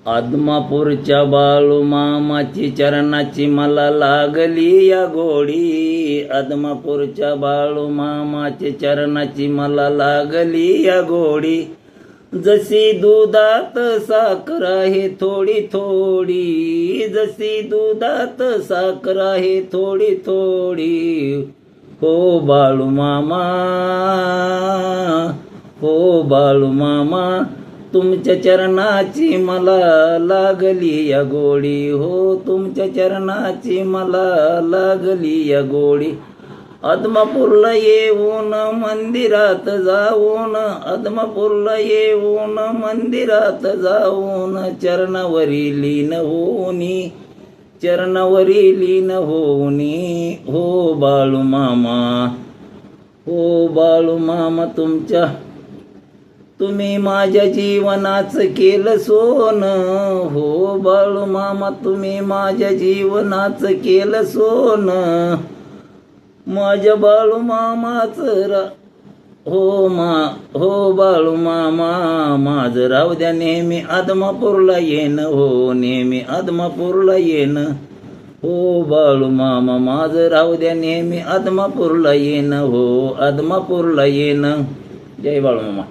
आदमापूरच्या बाळू मामाची चरणाची मला लागली या गोडी. आदमापूरच्या बाळू मामाची चरणाची मला लागली या गोडी. जशी दुधात साखर आहे थोडी थोडी, जशी दुधात साखर आहे थोडी थोडी. हो बाळू मामा, हो बाळू मामा, तुमच्या चरणाची मला लागली या गोडी. हो तुमच्या चरणाची मला लागली या गोडी. आदमापूरला येऊन मंदिरात जाऊन, आदमापूरला येऊन मंदिरात जाऊन, चरणावरी लीन होनी, चरणावरी लीन होनी. हो बाळू मामा, हो बाळू मामा, तुम्ही माझ्या जीवनाचं केलं सोनं. हो बाळू मामा, तुम्ही माझ्या जीवनाचं केलं सोनं. माझ्या बाळू मामाचं हो बाळू मामा, माझं राहू द्या नेहमी आदमापूरला येणं. हो नेहमी आदमापूरला येणं. हो बाळू मामा, माझं राहू द्या नेहमी आदमापूरला येणं. हो आदमापूरला येणं. जय बाळू मामा.